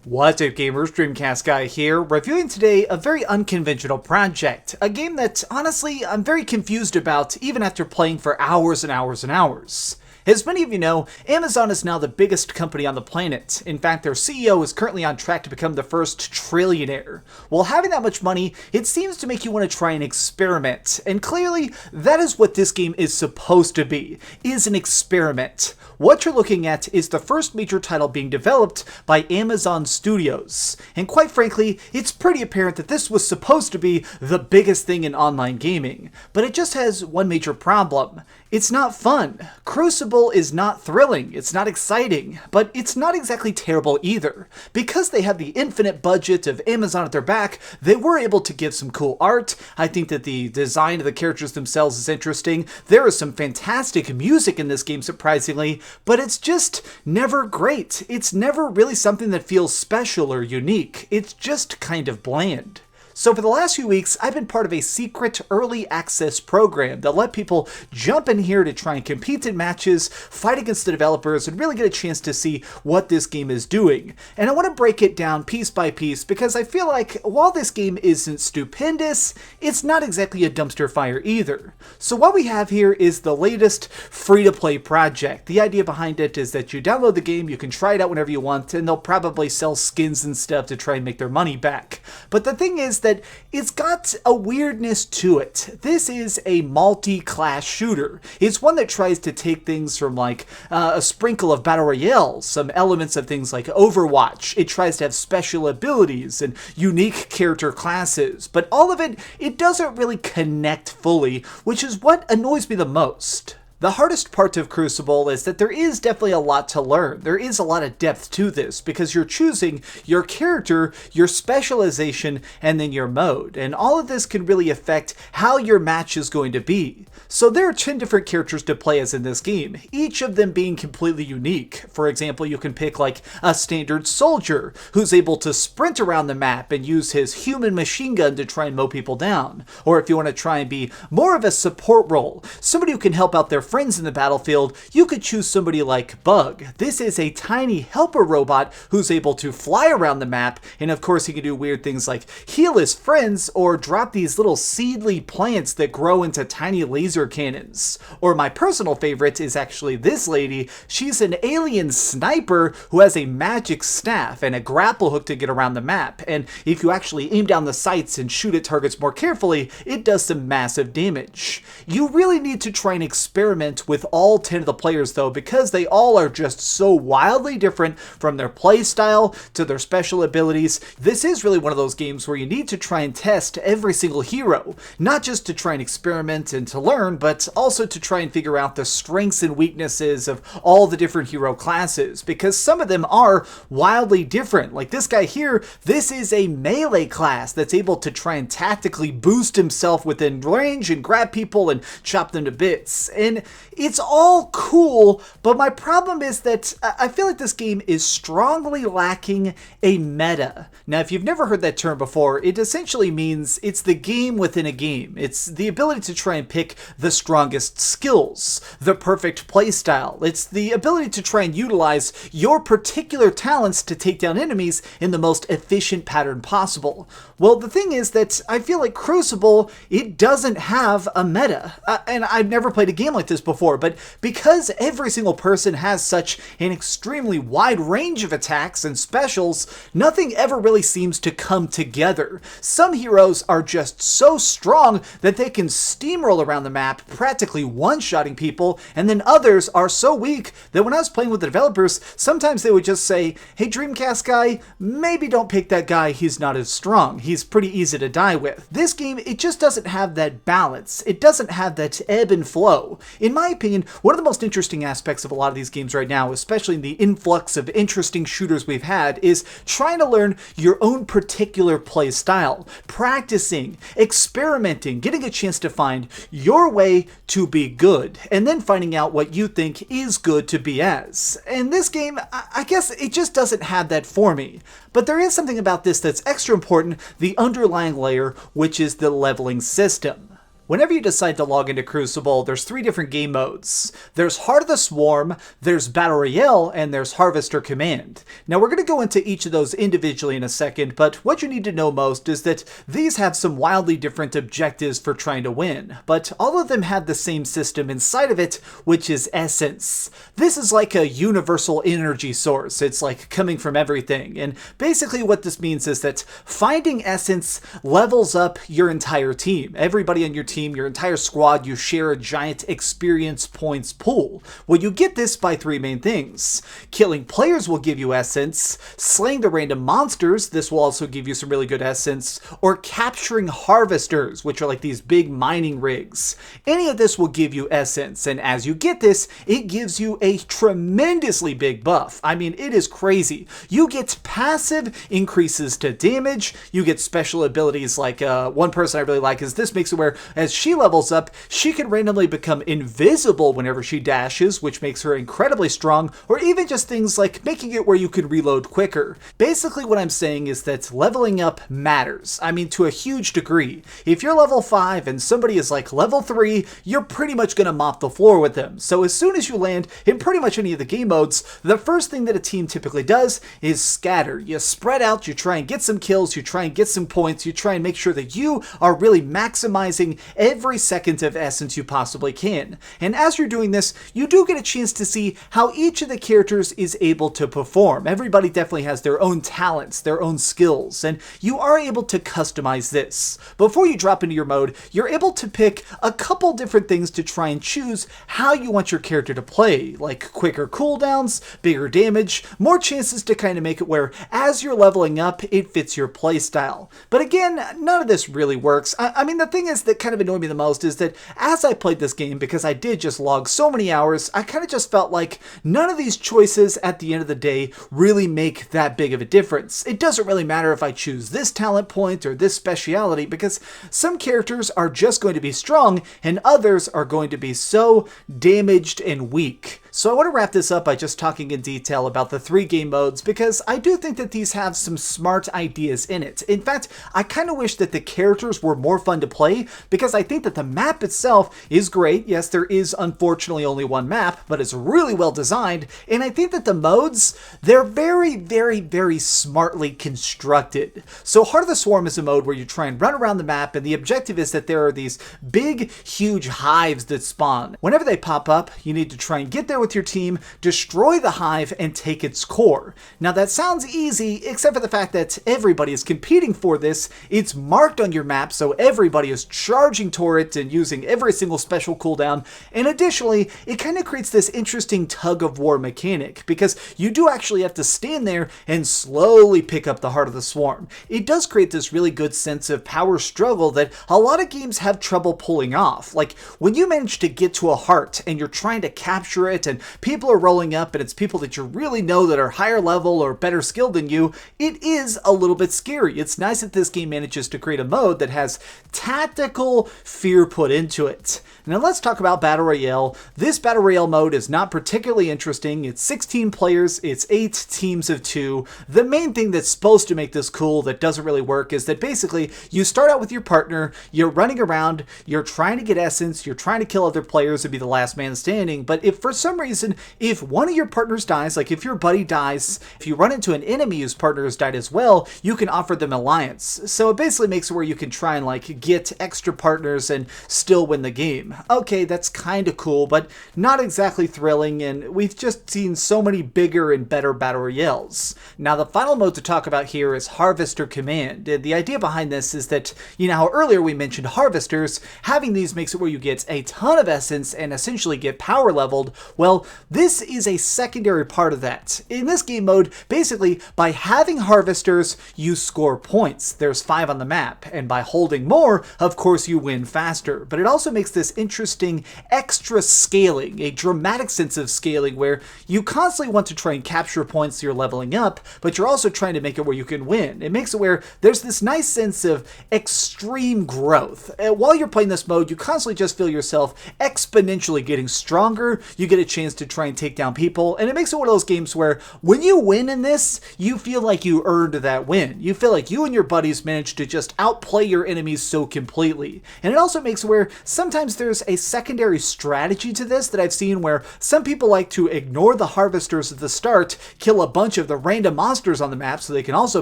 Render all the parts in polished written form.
What's up gamers, DreamcastGuy here, reviewing today a very unconventional project, a game that, honestly, I'm very confused about even after playing for hours and hours and hours. As many of you know, Amazon is now the biggest company on the planet. In fact, their CEO is currently on track to become the first trillionaire. Well, having that much money, it seems to make you want to try and experiment. And clearly, that is what this game is supposed to be, is an experiment. What you're looking at is the first major title being developed by Amazon Studios. And quite frankly, it's pretty apparent that this was supposed to be the biggest thing in online gaming. But it just has one major problem. It's not fun. Crucible is not thrilling, it's not exciting, but it's not exactly terrible either. Because they have the infinite budget of Amazon at their back, they were able to give some cool art. I think that the design of the characters themselves is interesting. There is some fantastic music in this game, surprisingly, but it's just never great. It's never really something that feels special or unique. It's just kind of bland. So for the last few weeks, I've been part of a secret early access program that let people jump in here to try and compete in matches, fight against the developers, and really get a chance to see what this game is doing. And I want to break it down piece by piece because I feel like while this game isn't stupendous, it's not exactly a dumpster fire either. So what we have here is the latest free-to-play project. The idea behind it is that you download the game, you can try it out whenever you want, and they'll probably sell skins and stuff to try and make their money back. But the thing is that it's got a weirdness to it. This is a multi-class shooter. It's one that tries to take things from like a sprinkle of Battle Royale, some elements of things like Overwatch. It tries to have special abilities and unique character classes, but all of it doesn't really connect fully, which is what annoys me the most. The hardest part of Crucible is that there is definitely a lot to learn. There is a lot of depth to this because you're choosing your character, your specialization, and then your mode. And all of this can really affect how your match is going to be. So there are 10 different characters to play as in this game, each of them being completely unique. For example, you can pick like a standard soldier who's able to sprint around the map and use his human machine gun to try and mow people down. Or if you want to try and be more of a support role, somebody who can help out their friends in the battlefield, you could choose somebody like Bug. This is a tiny helper robot who's able to fly around the map, and of course he can do weird things like heal his friends or drop these little seedly plants that grow into tiny laser cannons. Or my personal favorite is actually this lady. She's an alien sniper who has a magic staff and a grapple hook to get around the map, and if you actually aim down the sights and shoot at targets more carefully, it does some massive damage. You really need to try and experiment with all 10 of the players though, because they all are just so wildly different from their play style to their special abilities. This is really one of those games where you need to try and test every single hero, not just to try and experiment and to learn, but also to try and figure out the strengths and weaknesses of all the different hero classes, because some of them are wildly different. Like this guy here, this is a melee class that's able to try and tactically boost himself within range and grab people and chop them to bits. And it's all cool, but my problem is that I feel like this game is strongly lacking a meta. Now, if you've never heard that term before, it essentially means it's the game within a game. It's the ability to try and pick the strongest skills, the perfect playstyle. It's the ability to try and utilize your particular talents to take down enemies in the most efficient pattern possible. Well, the thing is that I feel like Crucible, it doesn't have a meta. And I've never played a game like this before, but because every single person has such an extremely wide range of attacks and specials, nothing ever really seems to come together. Some heroes are just so strong that they can steamroll around the map, practically one-shotting people, and then others are so weak that when I was playing with the developers, sometimes they would just say, hey DreamcastGuy, maybe don't pick that guy, he's not as strong, he's pretty easy to die with. This game, it just doesn't have that balance. It doesn't have that ebb and flow. In my opinion, one of the most interesting aspects of a lot of these games right now, especially in the influx of interesting shooters we've had, is trying to learn your own particular play style, practicing, experimenting, getting a chance to find your way to be good, and then finding out what you think is good to be as. And this game, I guess it just doesn't have that for me. But there is something about this that's extra important, the underlying layer, which is the leveling system. Whenever you decide to log into Crucible, there's 3 different game modes. There's Heart of the Swarm, there's Battle Royale, and there's Harvester Command. Now we're going to go into each of those individually in a second, but what you need to know most is that these have some wildly different objectives for trying to win, but all of them have the same system inside of it, which is essence. This is like a universal energy source. It's like coming from everything, and basically what this means is that finding essence levels up your entire team. Everybody on your team, your entire squad, you share a giant experience points pool. Well, you get this by 3 main things. Killing players will give you essence, slaying the random monsters, this will also give you some really good essence, or capturing harvesters, which are like these big mining rigs. Any of this will give you essence, and as you get this, it gives you a tremendously big buff. I mean, it is crazy. You get passive increases to damage, you get special abilities like, one person I really like is this makes it where as she levels up, she can randomly become invisible whenever she dashes, which makes her incredibly strong, or even just things like making it where you can reload quicker. Basically what I'm saying is that leveling up matters. I mean, to a huge degree. If you're level 5 and somebody is like level 3, you're pretty much gonna mop the floor with them. So as soon as you land in pretty much any of the game modes, the first thing that a team typically does is scatter. You spread out, you try and get some kills, you try and get some points, you try and make sure that you are really maximizing every second of essence you possibly can. And as you're doing this, you do get a chance to see how each of the characters is able to perform. Everybody definitely has their own talents, their own skills, and you are able to customize this. Before you drop into your mode, you're able to pick a couple different things to try and choose how you want your character to play, like quicker cooldowns, bigger damage, more chances to kind of make it where as you're leveling up, it fits your playstyle. But again, none of this really works. I mean, the thing is that kind of annoyed me the most is that as I played this game, because I did just log so many hours, I kind of just felt like none of these choices at the end of the day really make that big of a difference. It doesn't really matter if I choose this talent point or this speciality, because some characters are just going to be strong and others are going to be so damaged and weak. So I want to wrap this up by just talking in detail about the 3 game modes, because I do think that these have some smart ideas in it. In fact, I kind of wish that the characters were more fun to play, because I think that the map itself is great. Yes, there is unfortunately only one map, but it's really well designed, and I think that the modes, they're very, very, very smartly constructed. So Heart of the Swarm is a mode where you try and run around the map, and the objective is that there are these big, huge hives that spawn. Whenever they pop up, you need to try and get there with your team, destroy the hive, and take its core. Now that sounds easy, except for the fact that everybody is competing for this. It's marked on your map, so everybody is charging toward it and using every single special cooldown, and additionally, it kind of creates this interesting tug-of-war mechanic, because you do actually have to stand there and slowly pick up the Heart of the Swarm. It does create this really good sense of power struggle that a lot of games have trouble pulling off. Like, when you manage to get to a heart and you're trying to capture it and people are rolling up and it's people that you really know that are higher level or better skilled than you, it is a little bit scary. It's nice that this game manages to create a mode that has tactical fear put into it. Now let's talk about Battle Royale. This Battle Royale mode is not particularly interesting. It's 16 players, it's 8 teams of 2. The main thing that's supposed to make this cool that doesn't really work is that basically you start out with your partner, you're running around, you're trying to get essence, you're trying to kill other players and be the last man standing, but if for some reason, if one of your partners dies, like if your buddy dies, if you run into an enemy whose partner has died as well, you can offer them alliance. So it basically makes it where you can try and like get extra partners and still win the game. Okay, that's kind of cool, but not exactly thrilling, and we've just seen so many bigger and better Battle Royales. Now the final mode to talk about here is Harvester Command. The idea behind this is that, you know how earlier we mentioned harvesters, having these makes it where you get a ton of essence and essentially get power leveled. Well, this is a secondary part of that. In this game mode, basically, by having harvesters, you score points. There's 5 on the map, and by holding more, of course you win faster. But it also makes this interesting extra scaling, a dramatic sense of scaling where you constantly want to try and capture points so you're leveling up, but you're also trying to make it where you can win. It makes it where there's this nice sense of extreme growth. While you're playing this mode, you constantly just feel yourself exponentially getting stronger. You get a chance to try and take down people, and it makes it one of those games where when you win in this, you feel like you earned that win. You feel like you and your buddies managed to just outplay your enemies so completely. And it also makes where sometimes there's a secondary strategy to this that I've seen where some people like to ignore the harvesters at the start, kill a bunch of the random monsters on the map so they can also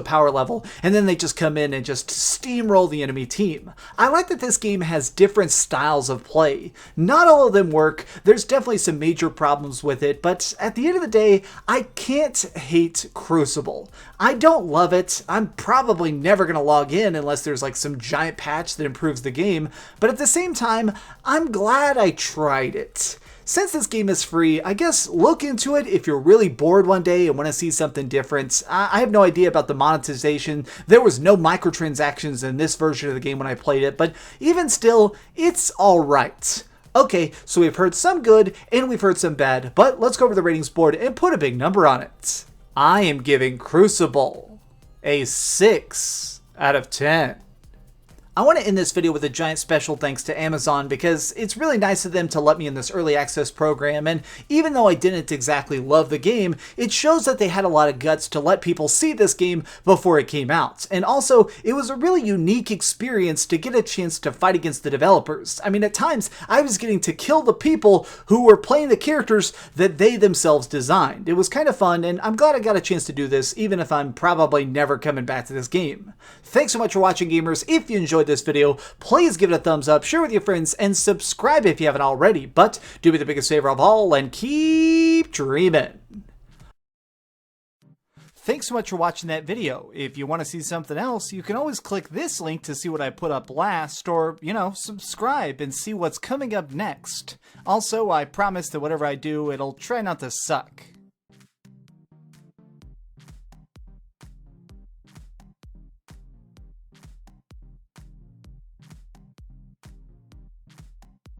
power level, and then they just come in and just steamroll the enemy team. I like that this game has different styles of play. Not all of them work, there's definitely some major problems with it, but at the end of the day, I can't hate Crucible. I don't love it, I'm probably never going to log in unless there's like some giant patch that improves the game, but at the same time, I'm glad I tried it. Since this game is free, I guess look into it if you're really bored one day and want to see something different. I have no idea about the monetization. There was no microtransactions in this version of the game when I played it, but even still, it's alright. Okay, so we've heard some good and we've heard some bad, but let's go over the ratings board and put a big number on it. I am giving Crucible a 6 out of 10. I want to end this video with a giant special thanks to Amazon because it's really nice of them to let me in this early access program, and even though I didn't exactly love the game, it shows that they had a lot of guts to let people see this game before it came out. And also, it was a really unique experience to get a chance to fight against the developers. I mean, at times, I was getting to kill the people who were playing the characters that they themselves designed. It was kind of fun, and I'm glad I got a chance to do this, even if I'm probably never coming back to this game. Thanks so much for watching, gamers. If you enjoyed this video, please give it a thumbs up, share with your friends, and subscribe if you haven't already. But do me the biggest favor of all and keep dreaming. Thanks so much for watching that video. If you want to see something else, you can always click this link to see what I put up last, or, subscribe and see what's coming up next. Also, I promise that whatever I do, it'll try not to suck.